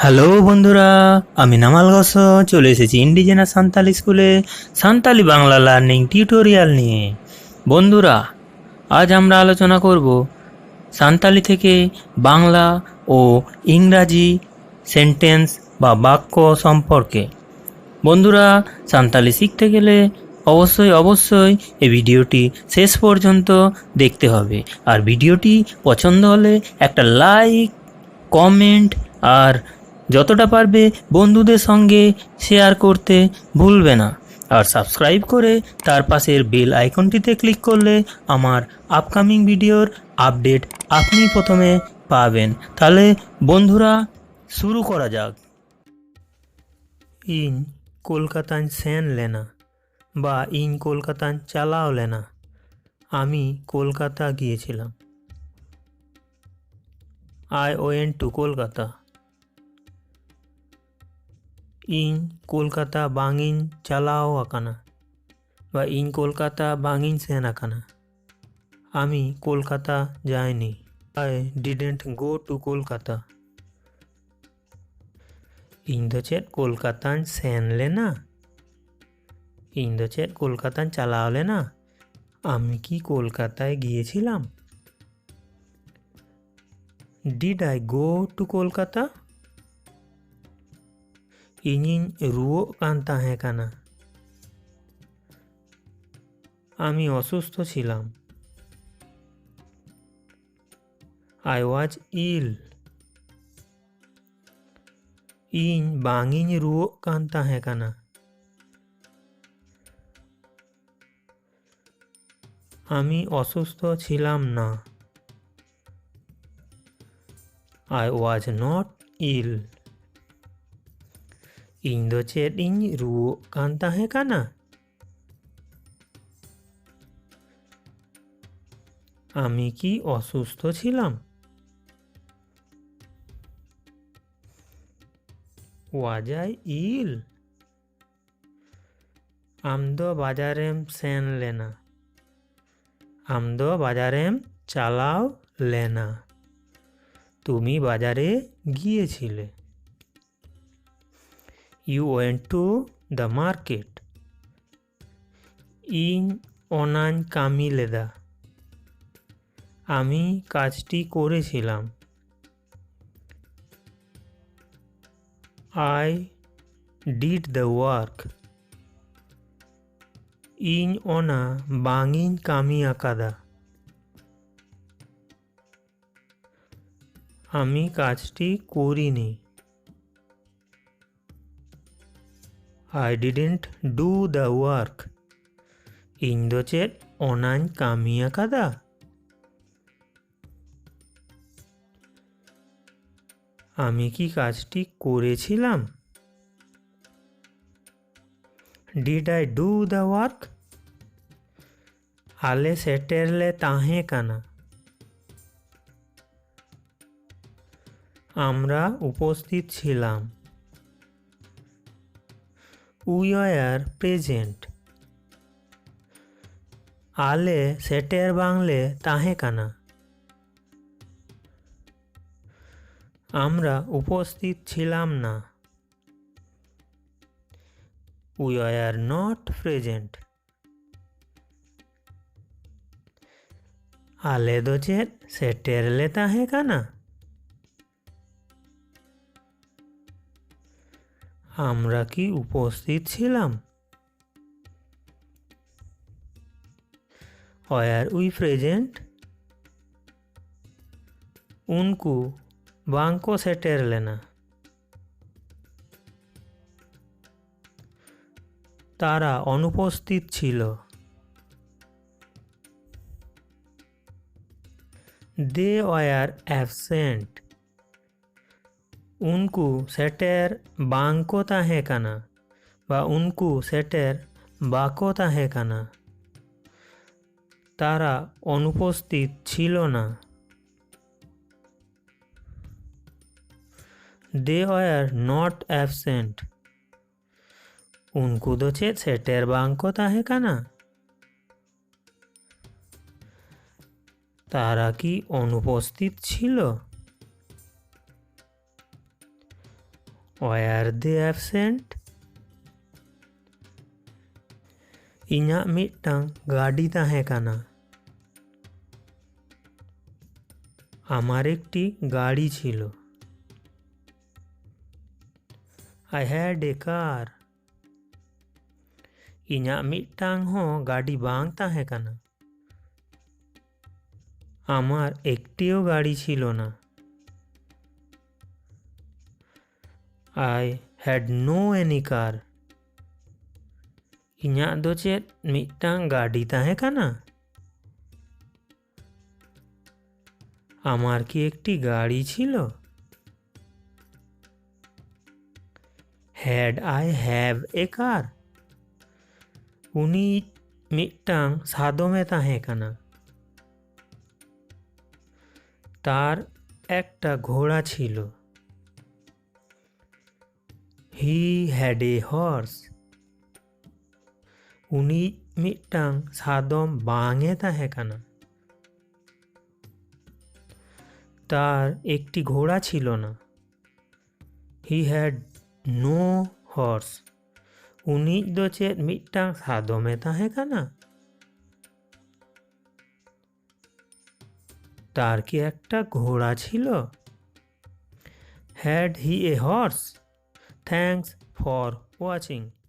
Hello বন্ধুরা, আমি নামাল গস চলে এসেছি ইন্ডিজেনাস সান্তালি স্কুলে সান্তালি বাংলা লার্নিং টিউটোরিয়াল নিয়ে। বন্ধুরা, আজ আমরা আলোচনা করব সান্তালি থেকে বাংলা ও ইংরাজি সেন্টেন্স বা বাক্য সম্পর্কে। বন্ধুরা, সান্তালি শিখতে গেলে অবশ্যই এই ভিডিওটি শেষ পর্যন্ত দেখতে হবে। আর ভিডিওটি পছন্দ হলে একটা লাইক, কমেন্ট আর যতটা পারবে বন্ধুদের সঙ্গে শেয়ার করতে ভুলবে না। আর সাবস্ক্রাইব করে তার পাশের বেল আইকনটিতে ক্লিক করলে আমার আপকামিং ভিডিওর আপডেট আপনি প্রথমে পাবেন। তাহলে বন্ধুরা, শুরু করা যাক। ইন কলকাতান সেন লেনা বা ইন কলকাতান চালাও লেনা। আমি কলকাতা গিয়েছিলাম। I went to Kolkata. ইন কলকাতা বাঙিন চালাও আকানা বা ইন কলকাতা বাঙিন সেন আকানা। আমি কলকাতা যাইনি। I didn't go to Kolkata. ᱤᱧ ᱫᱚ ᱪᱮᱫ ᱠᱳᱞᱠᱟᱛᱟᱧ ᱥᱮᱱ ᱞᱮᱱᱟ? ᱤᱧ ᱫᱚ ᱪᱮᱫ ᱠᱳᱞᱠᱟতাᱧ ᱪᱟᱞᱟᱣ ᱞᱮᱱᱟ? আমি কি কলকাতায় গিয়েছিলাম? Did I go to Kolkata? ইᱧিᱧ ᱨᱩᱣᱟᱹᱜ ᱠᱟᱱ ᱛᱟᱦᱮᱸ ᱠᱟᱱᱟ। আমি অসুস্থ ছিলাম। I was ill. ᱤᱧ ᱵᱟᱝᱤᱧ ᱨᱩᱣᱟᱹᱜ ᱠᱟᱱ ᱛᱟᱦᱮᱸ ᱠᱟᱱᱟ। আমি অসুস্থ ছিলাম না। I was not ill. ᱤᱧ ᱫᱚ ᱪᱮᱫ ᱤᱧ ᱨᱩᱣᱟᱹᱜ ᱠᱟᱱ ᱛᱟᱦᱮᱸ ᱠᱟᱱᱟ? আমি কি অসুস্থ ছিলাম? Was I ill? ᱟᱢ ᱫᱚ ᱵᱟᱡᱟᱨᱮᱢ ᱥᱮᱱ ᱞᱮᱱᱟ। ᱟᱢ ᱫᱚ ᱵᱟᱡᱟᱨᱮᱢ চালাও লেনা। তুমি বাজারে গিয়েছিলে। You went to the market. ইন অনান কামি লেদা। আমি কাজটি করেছিলাম। I did the work. ইন অনা বাঙিন কামি আকাদা। আমি কাজটি করিনি। I didn't do the work. ᱤᱧ ᱫᱚ ᱪᱮᱫ ᱚᱱᱟᱧ ᱠᱟᱹᱢᱤ ᱟᱠᱟᱫᱟ? আমি কি কাজটি করেছিলাম? Did I do the work? আলে সেটেরলে তাহে কানা। আমরা উপস্থিত ছিলাম। We were present. আলে সেটের বাংলে তাহে কানা। আমরা উপস্থিত ছিলাম না। We were not present. আলে দো চেদ সেটেরলে তাহে কানা। আমরা কি উপস্থিত ছিলাম? Were we present? उनको बांको सेटेर लेना। তারা অনুপস্থিত ছিল। They were absent. उनको सेटेर बांको ताहे काना বা उनको सेटेर বাকো তাহে কানা। তারা অনুপস্থিত ছিল না। They were not absent. उनको दो चेत सेटेर बांको ताहे काना। তারা কি অনুপস্থিত ছিল? Were they absent? Inyak mittang gadi tahen kana. আমার একটি গাড়ি ছিল। I had a car. ইᱧাᱜ মিট্টাং হো গাড়ি বাং তাহে কানা। আমার একটিও গাড়ি ছিল না। I had no any car. ইᱧাᱜ দো চেদ মিট্টাং গাড়ি তাহে কানা। আমার কি একটি গাড়ি ছিল? Had I have a car? উনি মিট্টাং সাদমে তাহে কানা। তার একটা ঘোড়া ছিল। He had a horse. উনি মিট্টাং সাদম বাঙে তাহে কানা। তার একটি ঘোড়া ছিল না। He had no horse. উনি দো চেদ মিট্টাং সাদমে তাহে কানা। তার কি একটা ঘোড়া ছিল? Had he a horse? Thanks for watching.